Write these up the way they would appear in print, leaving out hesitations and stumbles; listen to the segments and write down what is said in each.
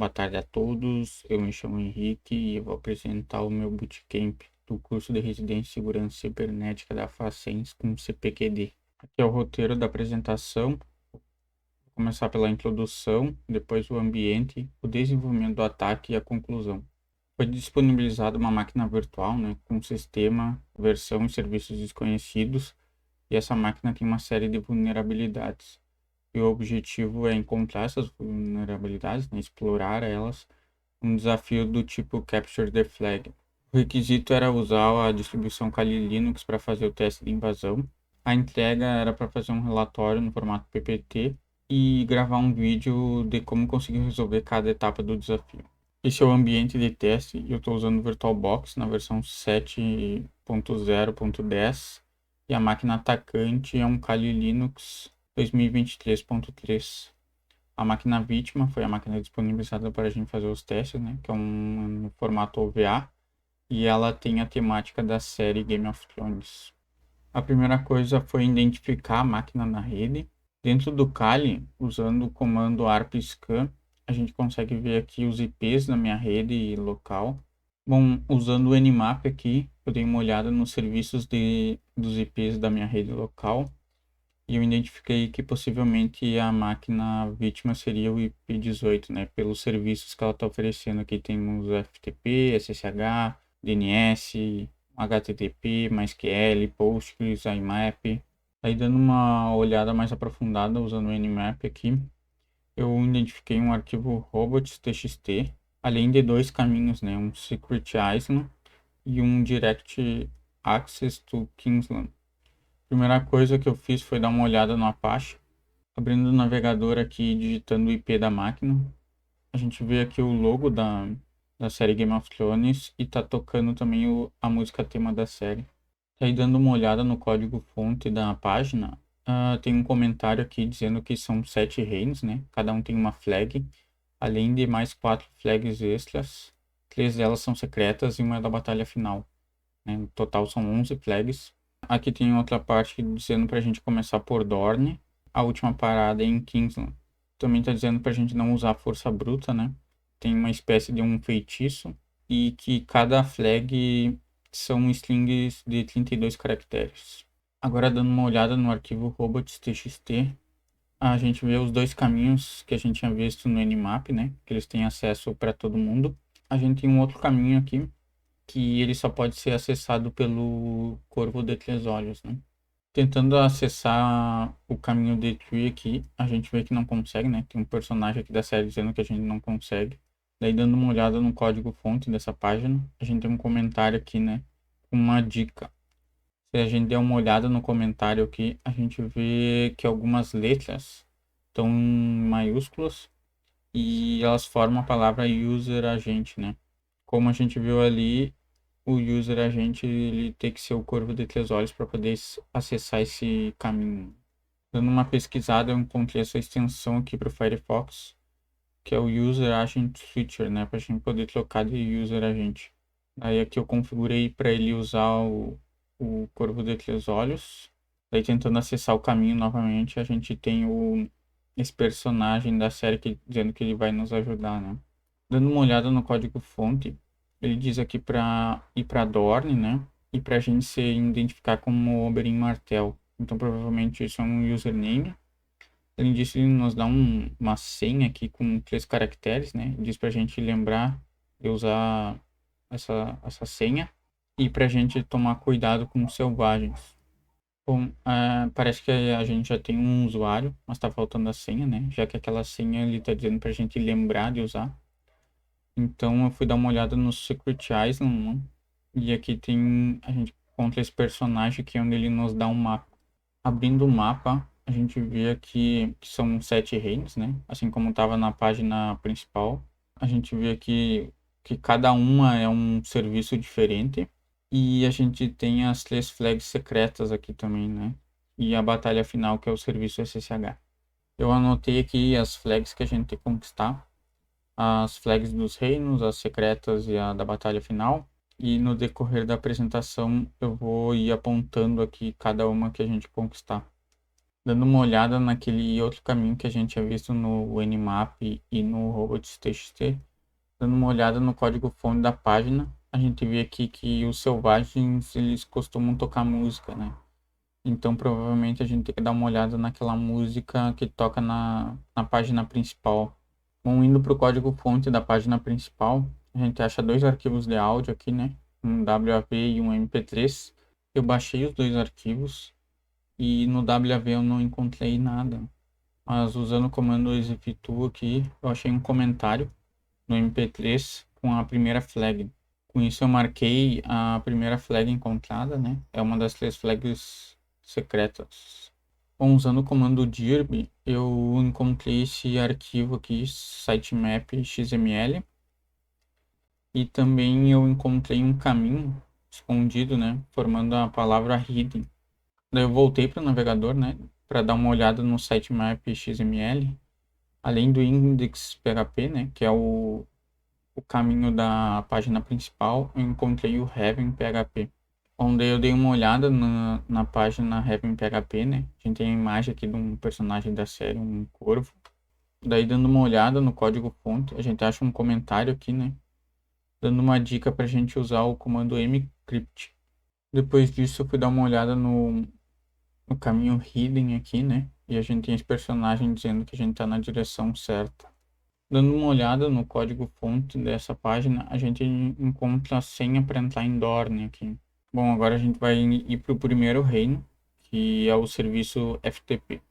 Boa tarde a todos, eu me chamo Henrique e eu vou apresentar o meu bootcamp do curso de Residência em Segurança Cibernética da Facens com CPQD. Aqui é o roteiro da apresentação, vou começar pela introdução, depois o ambiente, o desenvolvimento do ataque e a conclusão. Foi disponibilizada uma máquina virtual, com sistema, versão e serviços desconhecidos, e essa máquina tem uma série de vulnerabilidades. E o objetivo é encontrar essas vulnerabilidades, explorar elas, um desafio do tipo Capture the Flag. O requisito era usar a distribuição Kali Linux para fazer o teste de invasão. A entrega era para fazer um relatório no formato PPT e gravar um vídeo de como conseguir resolver cada etapa do desafio. Esse é o ambiente de teste e eu estou usando o VirtualBox na versão 7.0.10 e a máquina atacante é um Kali Linux 2023.3. A máquina vítima foi a máquina disponibilizada para a gente fazer os testes, que é um formato OVA, e ela tem a temática da série Game of Thrones. A primeira coisa foi identificar a máquina na rede. Dentro do Kali, usando o comando arpscan, a gente consegue ver aqui os IPs da minha rede local. Bom, usando o Nmap aqui, eu dei uma olhada nos serviços dos IPs da minha rede local e eu identifiquei que possivelmente a máquina vítima seria o IP18, pelos serviços que ela está oferecendo. Aqui temos FTP, SSH, DNS, HTTP, MySQL, Postgres, IMAP. Aí dando uma olhada mais aprofundada usando o Nmap aqui, eu identifiquei um arquivo robots.txt, além de dois caminhos, um Secret Island e um Direct Access to Kingsland. Primeira coisa que eu fiz foi dar uma olhada no Apache, abrindo o navegador aqui e digitando o IP da máquina. A gente vê aqui o logo da série Game of Thrones e tá tocando também a música tema da série. E aí dando uma olhada no código-fonte da página, tem um comentário aqui dizendo que são 7 reinos, Cada um tem uma flag, além de mais 4 flags extras. 3 delas são secretas e uma é da batalha final. No total são 11 flags. Aqui tem outra parte dizendo para a gente começar por Dorne. A última parada é em Kingsland. Também está dizendo para a gente não usar força bruta, Tem uma espécie de um feitiço. E que cada flag são strings de 32 caracteres. Agora dando uma olhada no arquivo robots.txt, a gente vê os dois caminhos que a gente tinha visto no Nmap, Que eles têm acesso para todo mundo. A gente tem um outro caminho aqui, que ele só pode ser acessado pelo Corvo de Três Olhos, Tentando acessar o caminho de Tree aqui, a gente vê que não consegue, Tem um personagem aqui da série dizendo que a gente não consegue. Daí dando uma olhada no código-fonte dessa página, a gente tem um comentário aqui, com uma dica. Se a gente der uma olhada no comentário aqui, a gente vê que algumas letras estão em maiúsculas e elas formam a palavra user agent, Como a gente viu ali, o user agente ele tem que ser o Corvo de Três Olhos para poder acessar esse caminho. Dando uma pesquisada, eu encontrei essa extensão aqui para o Firefox, que é o User Agent Switcher, para a gente poder trocar de user agent. Aí aqui eu configurei para ele usar o Corvo de Três Olhos. Daí tentando acessar o caminho novamente, a gente tem esse personagem da série dizendo que ele vai nos ajudar, Dando uma olhada no código-fonte, ele diz aqui para ir para Dorne, E para a gente se identificar como Oberyn Martell. Então provavelmente isso é um username. Além disso, ele nos dá uma senha aqui com 3 caracteres, Diz para a gente lembrar de usar essa senha. E para a gente tomar cuidado com os selvagens. Bom, parece que a gente já tem um usuário, mas está faltando a senha, Já que aquela senha ele está dizendo para a gente lembrar de usar. Então eu fui dar uma olhada no Secret Island, E aqui a gente encontra esse personagem aqui onde ele nos dá um mapa. Abrindo o mapa, a gente vê aqui que são 7 reinos, Assim como estava na página principal. A gente vê aqui que cada uma é um serviço diferente. E a gente tem as 3 flags secretas aqui também, E a batalha final, que é o serviço SSH. Eu anotei aqui as flags que a gente tem que conquistar. As flags dos reinos, as secretas e a da batalha final. E no decorrer da apresentação eu vou ir apontando aqui cada uma que a gente conquistar. Dando uma olhada naquele outro caminho que a gente tinha visto no Nmap e no robots.txt, dando uma olhada no código-fonte da página, a gente vê aqui que os selvagens, eles costumam tocar música, né? Então, provavelmente, a gente tem que dar uma olhada naquela música que toca na página principal. Bom, indo para o código-fonte da página principal, a gente acha dois arquivos de áudio aqui, né? Um WAV e um MP3. Eu baixei os dois arquivos e no WAV eu não encontrei nada. Mas usando o comando execto aqui, eu achei um comentário no MP3 com a primeira flag. Com isso eu marquei a primeira flag encontrada, né? É uma das 3 flags secretas. Bom, usando o comando dirb, eu encontrei esse arquivo aqui, sitemap.xml, e também eu encontrei um caminho escondido, né? Formando a palavra hidden. Daí eu voltei para o navegador, né? Para dar uma olhada no sitemap.xml, além do index.php, né? Que é o caminho da página principal, eu encontrei o Heaven PHP. Onde eu dei uma olhada na página Heaven PHP, né? A gente tem a imagem aqui de um personagem da série, um corvo. Daí, dando uma olhada no código-fonte, a gente acha um comentário aqui, né? Dando uma dica para a gente usar o comando mcrypt. Depois disso, eu fui dar uma olhada no caminho hidden aqui, né? E a gente tem esse personagem dizendo que a gente está na direção certa. Dando uma olhada no código-fonte dessa página, a gente encontra a senha para entrar em Dorne aqui. Bom, agora a gente vai ir para o primeiro reino, que é o serviço FTP.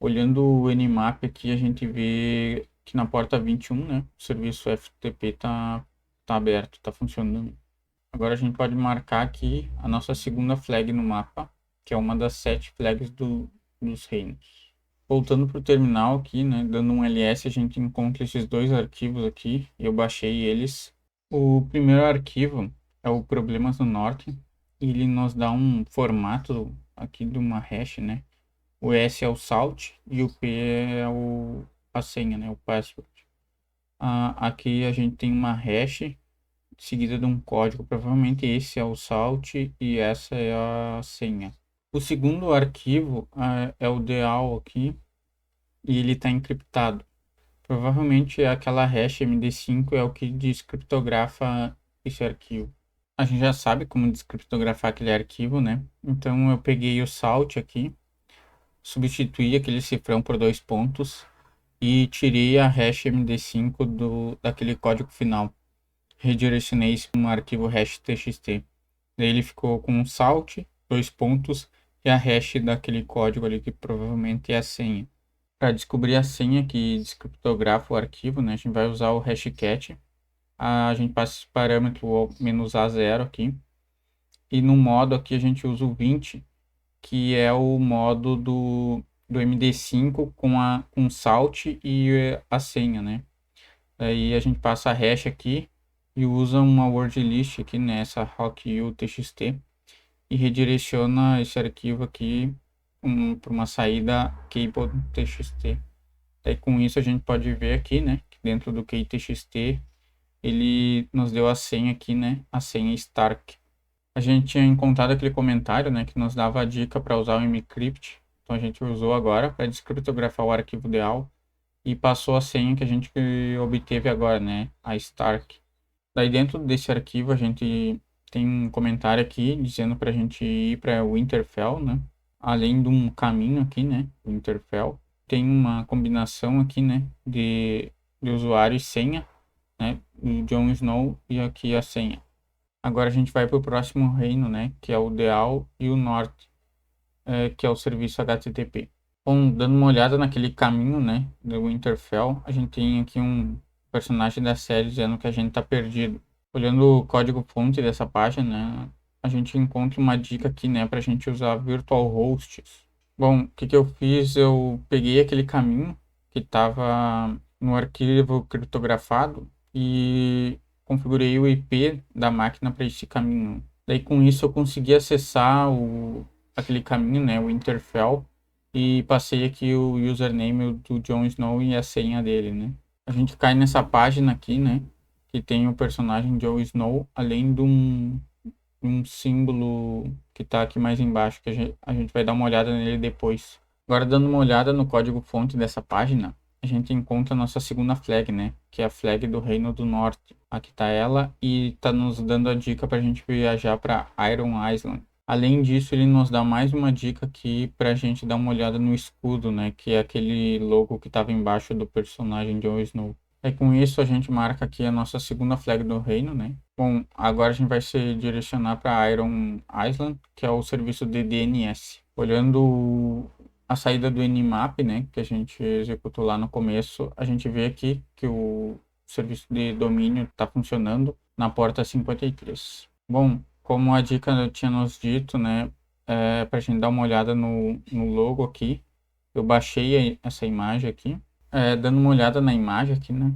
Olhando o Nmap aqui, a gente vê que na porta 21, né, o serviço FTP tá aberto, tá funcionando. Agora a gente pode marcar aqui a nossa segunda flag no mapa, que é uma das 7 flags dos reinos. Voltando para o terminal aqui, né, dando um ls, a gente encontra esses dois arquivos aqui. Eu baixei eles. O primeiro arquivo é o Problemas do Norte. Ele nos dá um formato aqui de uma hash, né? O S é o salt e o P é a senha, né? O password. Aqui a gente tem uma hash seguida de um código. Provavelmente esse é o salt e essa é a senha. O segundo arquivo é o deal aqui e ele está encriptado. Provavelmente aquela hash MD5 é o que descriptografa esse arquivo. A gente já sabe como descriptografar aquele arquivo, né? Então eu peguei o salt aqui, substituí aquele cifrão por 2 pontos e tirei a hash MD5 daquele código final. Redirecionei isso para um arquivo hash.txt. Daí ele ficou com um salt, 2 pontos e a hash daquele código ali que provavelmente é a senha. Para descobrir a senha que descriptografa o arquivo, né, a gente vai usar o hashcat. A gente passa esse parâmetro -A0 aqui. E no modo aqui a gente usa o 20, que é o modo do MD5 com salt e a senha, né? Aí a gente passa a hash aqui e usa uma word list aqui nessa rockU.txt e redireciona esse arquivo aqui para uma saída cable.txt. Daí com isso a gente pode ver aqui, né, que dentro do key.txt ele nos deu a senha aqui, né, a senha Stark. A gente tinha encontrado aquele comentário, né, que nos dava a dica para usar o mcrypt. Então a gente usou agora para descriptografar o arquivo ideal e passou a senha que a gente obteve agora, né, a Stark. Daí dentro desse arquivo a gente tem um comentário aqui dizendo para a gente ir para o Winterfell, né, além de um caminho aqui, né, o Winterfell. Tem uma combinação aqui, né, de usuário e senha, né, o Jon Snow e aqui a senha. Agora a gente vai para o próximo reino, né, que é o Deal e o Norte, que é o serviço HTTP. Bom, dando uma olhada naquele caminho, né, do Winterfell, a gente tem aqui um personagem da série dizendo que a gente está perdido. Olhando o código-fonte dessa página, né, a gente encontra uma dica aqui, né, para a gente usar virtual hosts. Bom, o que eu fiz? Eu peguei aquele caminho que estava no arquivo criptografado e configurei o IP da máquina para esse caminho. Daí com isso eu consegui acessar aquele caminho, né, o Winterfell, e passei aqui o username do Jon Snow e a senha dele, né. A gente cai nessa página aqui, né, que tem o personagem Jon Snow, além de um símbolo que está aqui mais embaixo, que a gente vai dar uma olhada nele depois. Agora, dando uma olhada no código-fonte dessa página, a gente encontra a nossa segunda flag, né? Que é a flag do Reino do Norte. Aqui está ela e está nos dando a dica para a gente viajar para Iron Island. Além disso, ele nos dá mais uma dica aqui para a gente dar uma olhada no escudo, né? Que é aquele logo que estava embaixo do personagem Jon Snow. Aí com isso a gente marca aqui a nossa segunda flag do reino, né? Bom, agora a gente vai se direcionar para Iron Island, que é o serviço de DNS. Olhando a saída do Nmap, né, que a gente executou lá no começo, a gente vê aqui que o serviço de domínio está funcionando na porta 53. Bom, como a dica tinha nos dito, né, para a gente dar uma olhada no logo aqui, eu baixei essa imagem aqui, dando uma olhada na imagem aqui, né,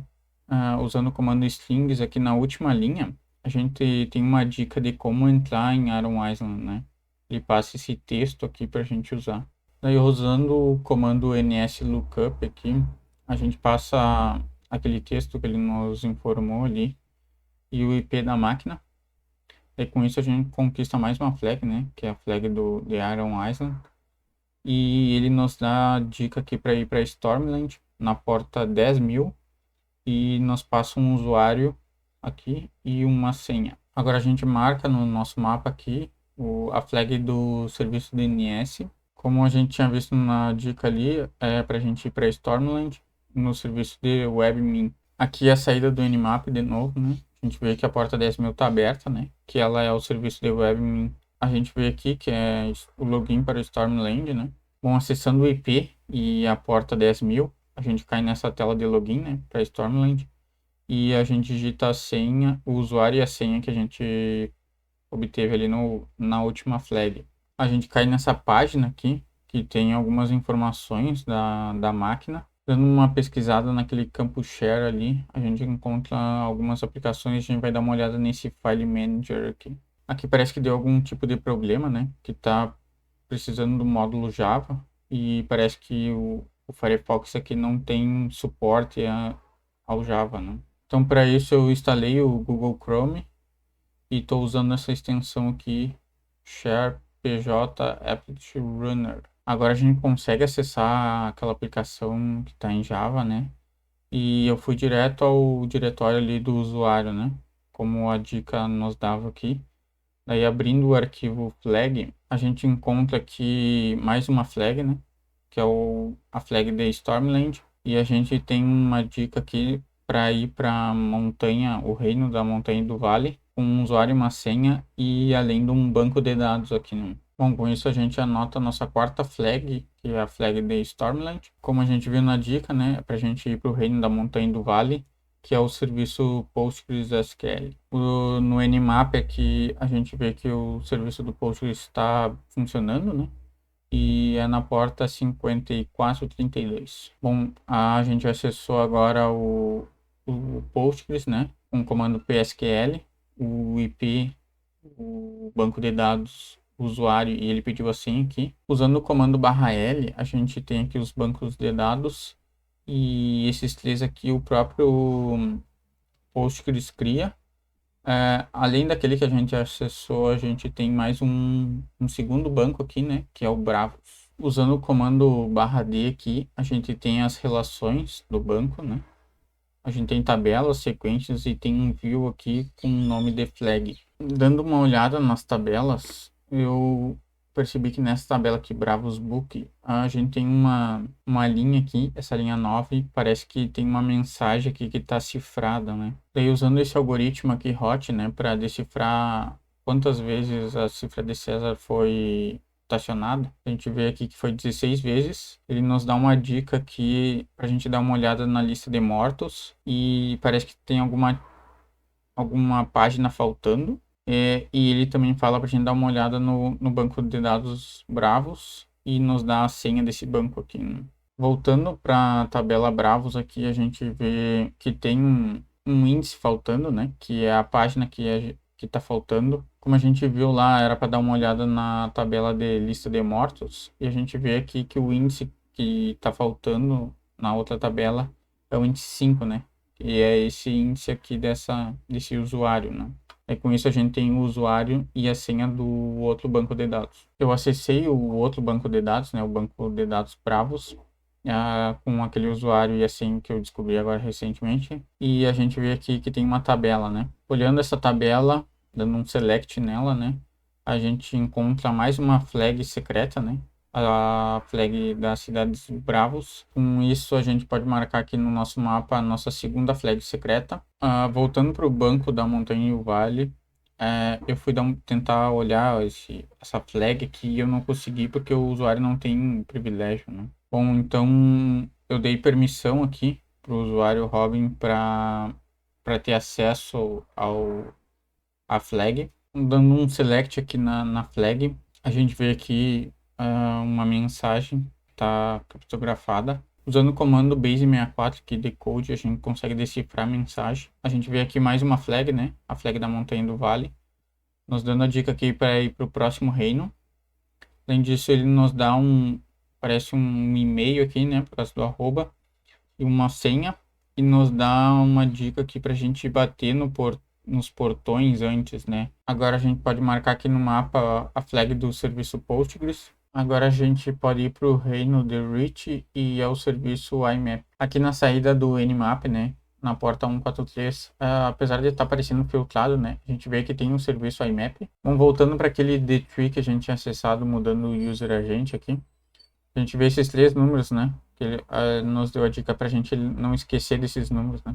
usando o comando strings aqui na última linha, a gente tem uma dica de como entrar em Iron Island, né, ele passa esse texto aqui para a gente usar. Daí, usando o comando nslookup aqui, a gente passa aquele texto que ele nos informou ali e o IP da máquina. E com isso a gente conquista mais uma flag, né? Que é a flag de Iron Island. E ele nos dá a dica aqui para ir para Stormland na porta 10.000 e nos passa um usuário aqui e uma senha. Agora a gente marca no nosso mapa aqui a flag do serviço DNS. Como a gente tinha visto na dica ali, é para a gente ir para Stormland no serviço de WebMin. Aqui é a saída do Nmap de novo, né? A gente vê que a porta 10.000 está aberta, né? Que ela é o serviço de WebMin. A gente vê aqui que é o login para o Stormland, né? Bom, acessando o IP e a porta 10.000, a gente cai nessa tela de login, né? Para Stormland. E a gente digita a senha, o usuário e a senha que a gente obteve ali na última flag. A gente cai nessa página aqui, que tem algumas informações da máquina. Dando uma pesquisada naquele campo share ali, a gente encontra algumas aplicações, a gente vai dar uma olhada nesse file manager aqui. Aqui parece que deu algum tipo de problema, né? Que está precisando do módulo Java e parece que o Firefox aqui não tem suporte ao Java, né? Então, para isso eu instalei o Google Chrome e estou usando essa extensão aqui, Share PJ Apt Runner. Agora a gente consegue acessar aquela aplicação que está em Java, né? E eu fui direto ao diretório ali do usuário, né? Como a dica nos dava aqui. Daí abrindo o arquivo flag, a gente encontra aqui mais uma flag, né? Que é a flag de Stormland. E a gente tem uma dica aqui para ir para a montanha, o reino da montanha do vale, com um usuário e uma senha e além de um banco de dados aqui. Né? Bom, com isso a gente anota a nossa quarta flag, que é a flag de Stormland. Como a gente viu na dica, né, para a gente ir para o reino da montanha do vale, que é o serviço PostgreSQL. No Nmap aqui a gente vê que o serviço do Postgres está funcionando, né? E é na porta 5432. Bom, a gente acessou agora o Postgres, né? Com o comando PSQL, o IP, o banco de dados, o usuário, e ele pediu assim aqui. Usando o comando /L, a gente tem aqui os bancos de dados e esses três aqui o próprio Postgres cria. Além daquele que a gente acessou, a gente tem mais um segundo banco aqui, né? Que é o Bravos. Usando o comando /D aqui, a gente tem as relações do banco, né? A gente tem tabelas, sequências e tem um view aqui com o nome de flag. Dando uma olhada nas tabelas, eu percebi que nessa tabela aqui, Bravos Book, a gente tem uma linha aqui, essa linha 9, parece que tem uma mensagem aqui que está cifrada, né? Daí usando esse algoritmo aqui, hot, né, para decifrar quantas vezes a cifra de César foi estacionada, a gente vê aqui que foi 16 vezes. Ele nos dá uma dica aqui para a gente dar uma olhada na lista de mortos e parece que tem alguma página faltando. E ele também fala para a gente dar uma olhada no banco de dados Bravos e nos dá a senha desse banco aqui. Né? Voltando para a tabela Bravos aqui, a gente vê que tem um índice faltando, né? Que é a página que está faltando. Como a gente viu lá, era para dar uma olhada na tabela de lista de mortos. E a gente vê aqui que o índice que está faltando na outra tabela é o índice 5, né? E é esse índice aqui desse usuário, né? Com isso a gente tem o usuário e a senha do outro banco de dados. Eu acessei o outro banco de dados, né, o banco de dados Bravos, com aquele usuário e a senha que eu descobri agora recentemente. E a gente vê aqui que tem uma tabela, né? Olhando essa tabela, dando um select nela, né? A gente encontra mais uma flag secreta, né? A flag da cidade dos Bravos. Com isso, a gente pode marcar aqui no nosso mapa a nossa segunda flag secreta. Voltando para o banco da Montanha e o Vale, eu fui tentar olhar essa flag aqui e eu não consegui porque o usuário não tem privilégio, né? Bom, então eu dei permissão aqui para o usuário Robin para ter acesso à flag. Dando um select aqui na flag, a gente vê aqui uma mensagem está criptografada. Usando o comando base64 que decode, a gente consegue decifrar a mensagem. A gente vê aqui mais uma flag, né? A flag da Montanha do Vale. Nos dando a dica aqui para ir para o próximo reino. Além disso, ele nos dá parece um e-mail aqui, né? Por causa do arroba. E uma senha. E nos dá uma dica aqui para a gente bater nos portões antes, né? Agora a gente pode marcar aqui no mapa a flag do serviço Postgres. Agora a gente pode ir para o reino de Reach e ao serviço IMAP. Aqui na saída do Nmap, né? Na porta 143, apesar de estar aparecendo filtrado, né? A gente vê que tem um serviço IMAP. Vamos voltando para aquele D-Tree que a gente tinha acessado, mudando o user agent aqui. A gente vê esses 3 números, né? Que ele nos deu a dica para a gente não esquecer desses números, né?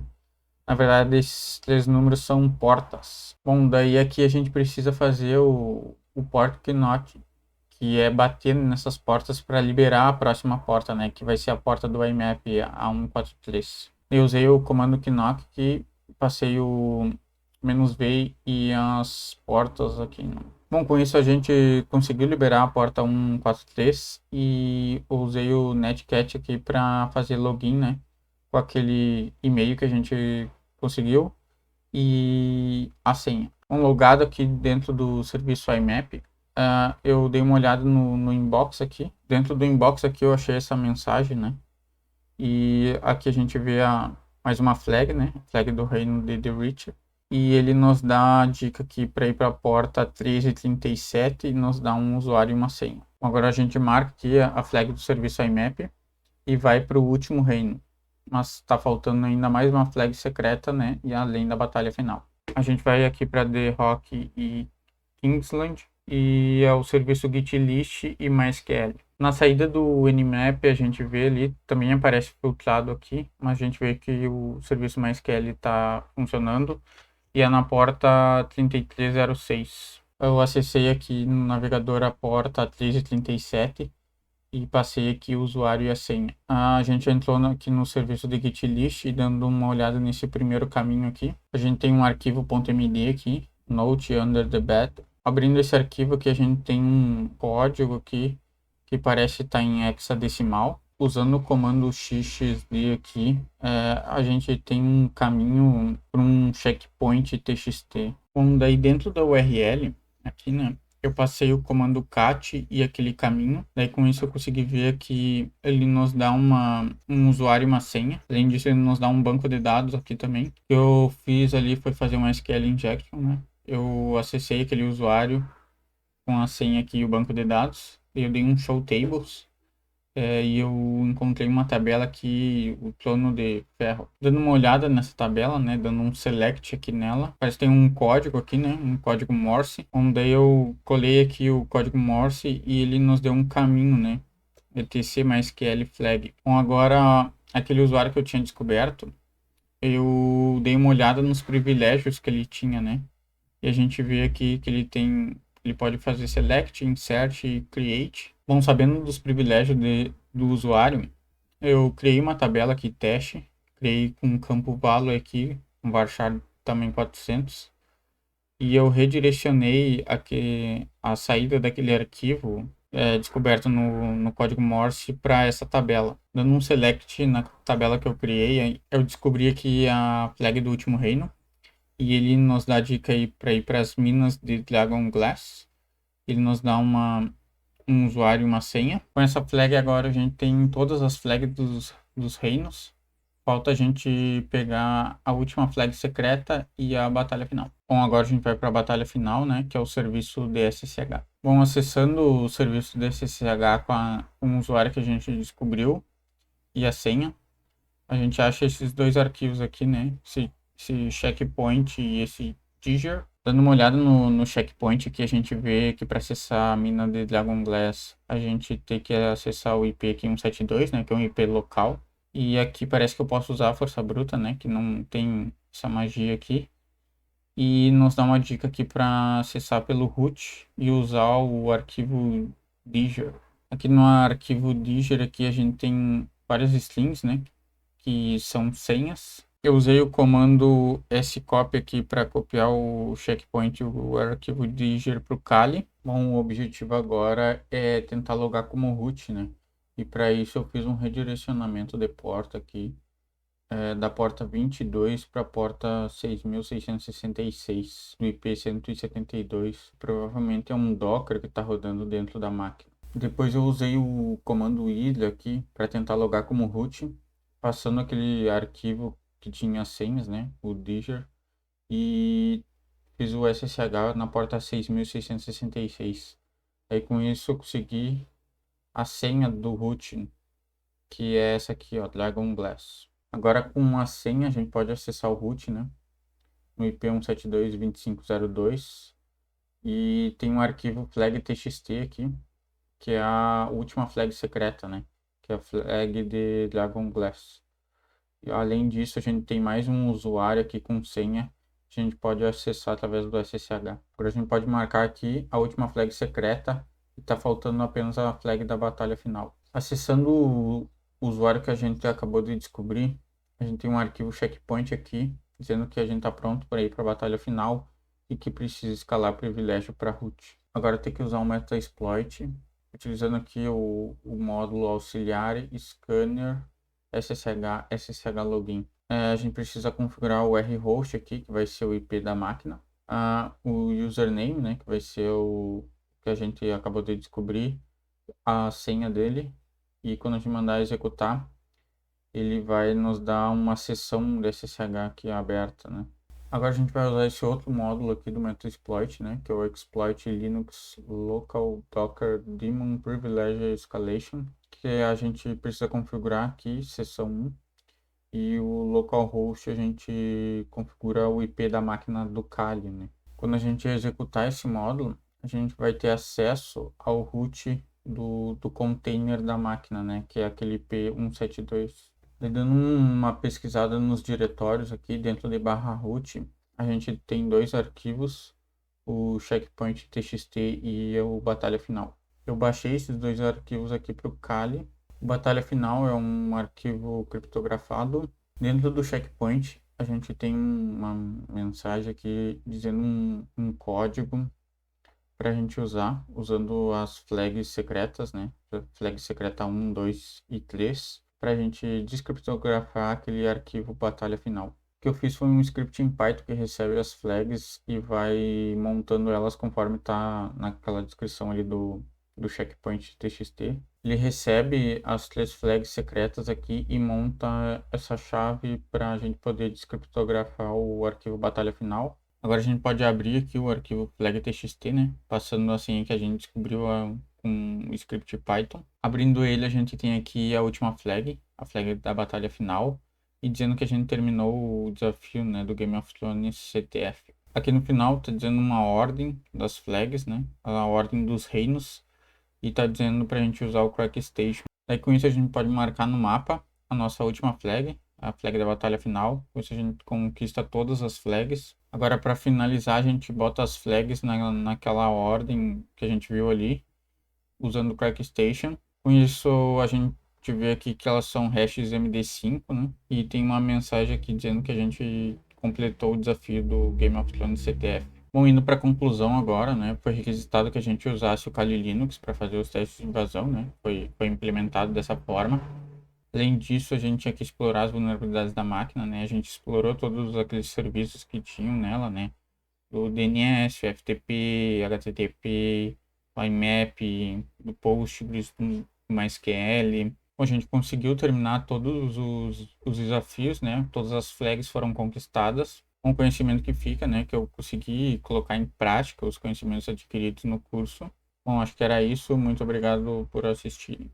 Na verdade, esses 3 números são portas. Bom, daí aqui a gente precisa fazer o port knock, que é bater nessas portas para liberar a próxima porta, né? Que vai ser a porta do IMAP A143. Eu usei o comando knock que passei o "-v" e as portas aqui. Bom, com isso a gente conseguiu liberar a porta 143 e usei o netcat aqui para fazer login, né? Com aquele e-mail que a gente conseguiu e a senha. Logado aqui dentro do serviço IMAP, eu dei uma olhada no inbox aqui. Dentro do inbox aqui eu achei essa mensagem, né? E aqui a gente vê mais uma flag, né? Flag do reino de The Reach. E ele nos dá a dica aqui para ir para a porta 1337 e nos dá um usuário e uma senha. Agora a gente marca aqui a flag do serviço IMAP e vai para o último reino. Mas está faltando ainda mais uma flag secreta, né? E além da batalha final. A gente vai aqui para The Rock e Kingsland e é o serviço Git List e MySQL. Na saída do Nmap a gente vê ali, também aparece filtrado aqui, mas a gente vê que o serviço MySQL está funcionando e é na porta 3306. Eu acessei aqui no navegador a porta 1337 e passei aqui o usuário e a senha. A gente entrou aqui no serviço de Git List e dando uma olhada nesse primeiro caminho aqui. A gente tem um arquivo .md aqui, note under the bed. Abrindo esse arquivo aqui, a gente tem um código aqui que parece estar em hexadecimal. Usando o comando xxd aqui, a gente tem um caminho para um checkpoint txt. Bom, daí dentro da URL, aqui, né, eu passei o comando cat e aquele caminho. Daí com isso eu consegui ver que ele nos dá um usuário e uma senha. Além disso, ele nos dá um banco de dados aqui também. O que eu fiz ali foi fazer um SQL injection, né? Eu acessei aquele usuário com a senha aqui e o banco de dados. Eu dei um show tables. E eu encontrei uma tabela aqui, o trono de ferro. Dando uma olhada nessa tabela, né, dando um select aqui nela, parece que tem um código aqui, né, um código Morse, onde eu colei aqui o código Morse e ele nos deu um caminho, né, etc MySQL flag. Bom, agora, aquele usuário que eu tinha descoberto, eu dei uma olhada nos privilégios que ele tinha, né, e a gente vê aqui que ele pode fazer select, insert e create. Bom, sabendo dos privilégios do usuário, eu criei uma tabela aqui, teste, criei com um campo value aqui, um varchar tamanho 400, e eu redirecionei a saída daquele arquivo descoberto no código Morse para essa tabela. Dando um select na tabela que eu criei, eu descobri aqui a flag do último reino, e ele nos dá dica aí para ir para as minas de Dragon Glass. Ele nos dá um usuário e uma senha. Com essa flag agora a gente tem todas as flags dos reinos. Falta a gente pegar a última flag secreta e a batalha final. Bom, agora a gente vai para a batalha final, né, que é o serviço DSSH. Bom, acessando o serviço DSSH com o usuário que a gente descobriu e a senha, a gente acha esses dois arquivos aqui, né, esse checkpoint e esse teaser. Dando uma olhada no checkpoint aqui, a gente vê que para acessar a mina de Dragon Glass, a gente tem que acessar o IP aqui 172, né, que é um IP local. E aqui parece que eu posso usar a força bruta, né? Que não tem essa magia aqui. E nos dá uma dica aqui para acessar pelo root e usar o arquivo Diger. Aqui no arquivo Diger aqui a gente tem várias strings, né? Que são senhas. Eu usei o comando scopy aqui para copiar o checkpoint, o arquivo Diger para o Kali. Bom, o objetivo agora é tentar logar como root, né? E para isso eu fiz um redirecionamento de porta aqui, da porta 22 para a porta 6666 do IP 172. Provavelmente é um Docker que está rodando dentro da máquina. Depois eu usei o comando idle aqui para tentar logar como root, passando aquele arquivo que tinha senhas, né, o Diger, e fiz o SSH na porta 6666. Aí com isso eu consegui a senha do root, que é essa aqui, ó, Dragon Glass. Agora com a senha a gente pode acessar o root, né, no IP 172.25.02, e tem um arquivo flag.txt aqui, que é a última flag secreta, né, que é a flag de Dragon Glass. E além disso, a gente tem mais um usuário aqui com senha que a gente pode acessar através do SSH. Agora a gente pode marcar aqui a última flag secreta e está faltando apenas a flag da batalha final. Acessando o usuário que a gente acabou de descobrir, a gente tem um arquivo checkpoint aqui, dizendo que a gente está pronto para ir para a batalha final e que precisa escalar privilégio para root. Agora tem que usar o metasploit, utilizando aqui o módulo auxiliar scanner SSH login. A gente precisa configurar o rhost aqui, que vai ser o IP da máquina. O username, né, que vai ser o que a gente acabou de descobrir, a senha dele. E quando a gente mandar executar, ele vai nos dar uma seção de SSH aqui aberta, né? Agora a gente vai usar esse outro módulo aqui do Metasploit, né, que é o Exploit Linux Local Docker Daemon Privilege Escalation, que a gente precisa configurar aqui, seção 1, e o localhost a gente configura o IP da máquina do Kali, né? Quando a gente executar esse módulo, a gente vai ter acesso ao root do container da máquina, né, que é aquele IP 172. Dando uma pesquisada nos diretórios aqui dentro de /root, a gente tem dois arquivos, o checkpoint txt e o batalha final. Eu baixei esses dois arquivos aqui para o Kali. O batalha final é um arquivo criptografado. Dentro do checkpoint, a gente tem uma mensagem aqui dizendo um código para a gente usar, usando as flags secretas, né? Flag secreta 1, 2 e 3, para a gente descriptografar aquele arquivo batalha final. O que eu fiz foi um script em Python que recebe as flags e vai montando elas conforme está naquela descrição ali do checkpoint txt. Ele recebe as três flags secretas aqui e monta essa chave para a gente poder descriptografar o arquivo batalha final. Agora a gente pode abrir aqui o arquivo flag.txt, né? Passando assim que a gente descobriu com o script Python. Abrindo ele, a gente tem aqui a última flag, a flag da batalha final, e dizendo que a gente terminou o desafio, né, do Game of Thrones CTF. Aqui no final tá dizendo uma ordem das flags, né? A ordem dos reinos, e tá dizendo pra gente usar o Crack Station. Daí com isso a gente pode marcar no mapa a nossa última flag, a flag da batalha final. Com isso a gente conquista todas as flags. Agora para finalizar a gente bota as flags naquela ordem que a gente viu ali, usando o Crack Station. Com isso a gente vê aqui que elas são hashes MD5, né? E tem uma mensagem aqui dizendo que a gente completou o desafio do Game of Thrones CTF. Bom, indo para a conclusão agora, né? Foi requisitado que a gente usasse o Kali Linux para fazer os testes de invasão, né? Foi implementado dessa forma. Além disso, a gente tinha que explorar as vulnerabilidades da máquina, né? A gente explorou todos aqueles serviços que tinham nela, né? O DNS, o FTP, HTTP, o IMAP, do Postgres, do MySQL. Bom, a gente conseguiu terminar todos os desafios, né? Todas as flags foram conquistadas. Com o conhecimento que fica, né? Que eu consegui colocar em prática os conhecimentos adquiridos no curso. Bom, acho que era isso. Muito obrigado por assistir.